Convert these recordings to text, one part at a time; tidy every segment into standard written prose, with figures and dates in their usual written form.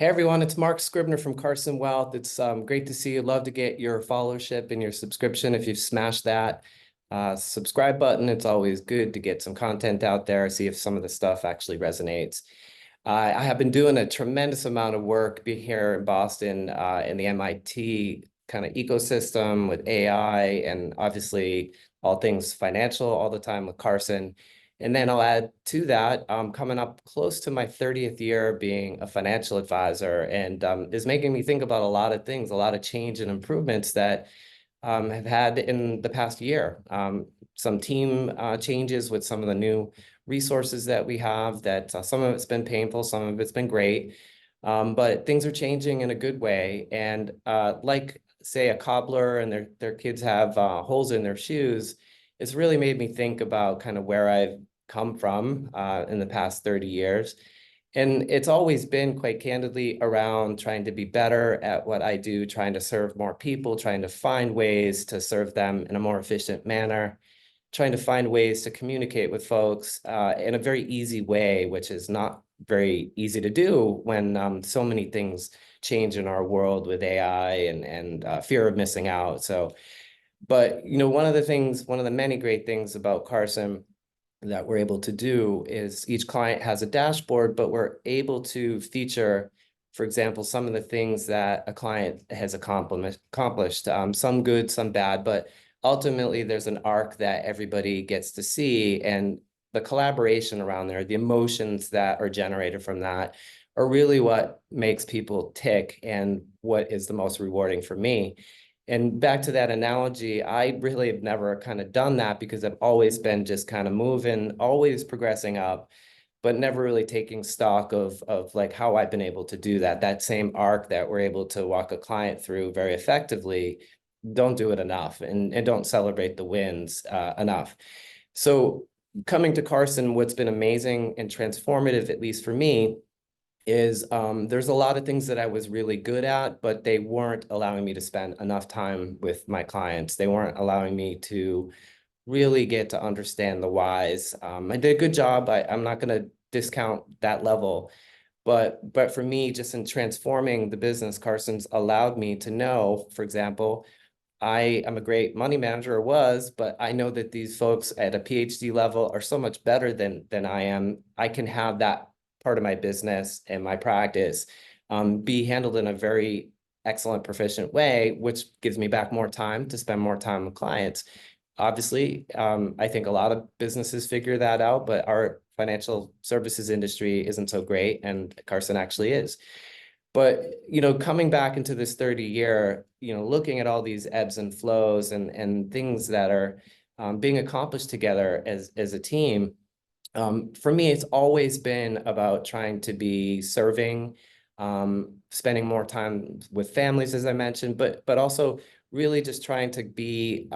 Hey everyone, it's Mark Scribner from Carson Wealth. It's great to see you. Love to get your followership and your subscription. If you've smashed that subscribe button, it's always good to get some content out there, see if some of the stuff actually resonates. I have been doing a tremendous amount of work here in Boston in the MIT kind of ecosystem with AI and obviously all things financial all the time with Carson. And then I'll add to that, coming up close to my 30th year being a financial advisor, and is making me think about a lot of things, a lot of change and improvements that have had in the past year. Some team changes with some of the new resources that we have that some of it's been painful, some of it's been great, but things are changing in a good way. And like say a cobbler and their kids have holes in their shoes, it's really made me think about kind of where I've come from in the past 30 years. And it's always been quite candidly around trying to be better at what I do, trying to serve more people, trying to find ways to serve them in a more efficient manner, trying to find ways to communicate with folks in a very easy way, which is not very easy to do when so many things change in our world with AI and fear of missing out. So, but one of the many great things about Carson that we're able to do is each client has a dashboard, but we're able to feature, for example, some of the things that a client has accomplished, some good, some bad, but ultimately there's an arc that everybody gets to see, and the collaboration around there, the emotions that are generated from that are really what makes people tick and what is the most rewarding for me. And back to that analogy, I really have never kind of done that because I've always been just kind of moving, always progressing up, but never really taking stock of like how I've been able to do that. That same arc that we're able to walk a client through very effectively, don't do it enough and don't celebrate the wins enough. So coming to Carson, what's been amazing and transformative, at least for me, is there's a lot of things that I was really good at, but they weren't allowing me to spend enough time with my clients. They weren't allowing me to really get to understand the whys. I did a good job. I'm not going to discount that level, but for me, just in transforming the business, Carson's allowed me to know, for example, I am a great money manager, or was, but I know that these folks at a PhD level are so much better than I am. I can have that part of my business and my practice be handled in a very excellent, proficient way, which gives me back more time to spend more time with clients. Obviously, I think a lot of businesses figure that out, but our financial services industry isn't so great, and Carson actually is. But, coming back into this 30-year, looking at all these ebbs and flows and things that are being accomplished together as a team, for me, it's always been about trying to be serving, spending more time with families, as I mentioned, but also really just trying to be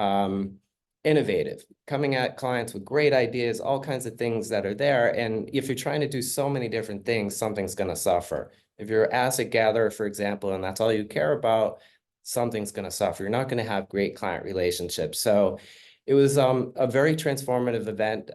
innovative, coming at clients with great ideas, all kinds of things that are there. And if you're trying to do so many different things, something's going to suffer. If you're an asset gatherer, for example, and that's all you care about, something's going to suffer. You're not going to have great client relationships. So it was a very transformative event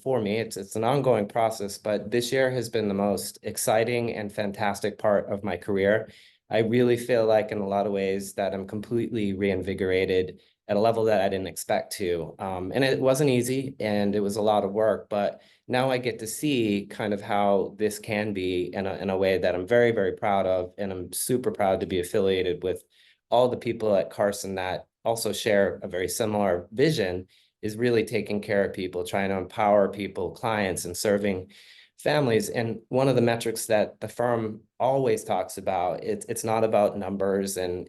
for me. It's an ongoing process, but this year has been the most exciting and fantastic part of my career. I really feel like in a lot of ways that I'm completely reinvigorated at a level that I didn't expect to. And it wasn't easy and it was a lot of work, but now I get to see kind of how this can be in a way that I'm very, very proud of. And I'm super proud to be affiliated with all the people at Carson that also share a very similar vision, is really taking care of people, trying to empower people, clients, and serving families. And one of the metrics that the firm always talks about, it's not about numbers and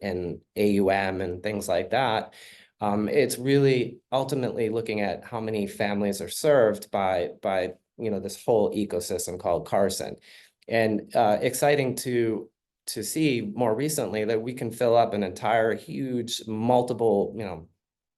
AUM and things like that. It's really ultimately looking at how many families are served by this whole ecosystem called Carson. And exciting to see more recently that we can fill up an entire huge multiple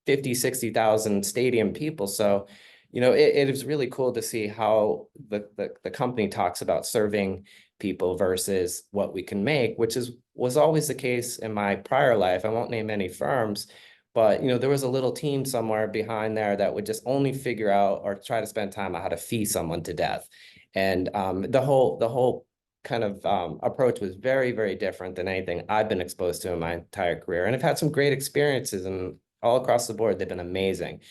50, 60,000 stadium people. So it is really cool to see how the company talks about serving people versus what we can make, which was always the case in my prior life. I won't name any firms, but there was a little team somewhere behind there that would just only figure out or try to spend time on how to fee someone to death. And the whole kind of approach was very, very different than anything I've been exposed to in my entire career. And I've had some great experiences and all across the board, they've been amazing.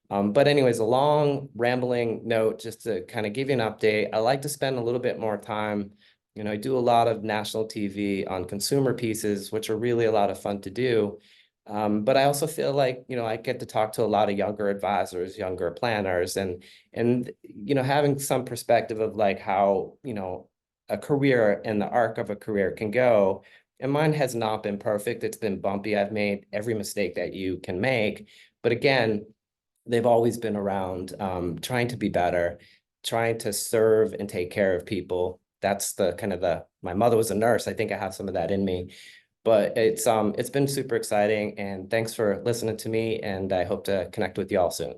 But anyways, a long rambling note just to kind of give you an update. I like to spend a little bit more time. I do a lot of national TV on consumer pieces, which are really a lot of fun to do. But I also feel like, I get to talk to a lot of younger advisors, younger planners, and having some perspective of like how, a career and the arc of a career can go. And mine has not been perfect. It's been bumpy. I've made every mistake that you can make. But again, they've always been around, trying to be better, trying to serve and take care of people. That's the kind of my mother was a nurse. I think I have some of that in me, but it's been super exciting, and thanks for listening to me, and I hope to connect with you all soon.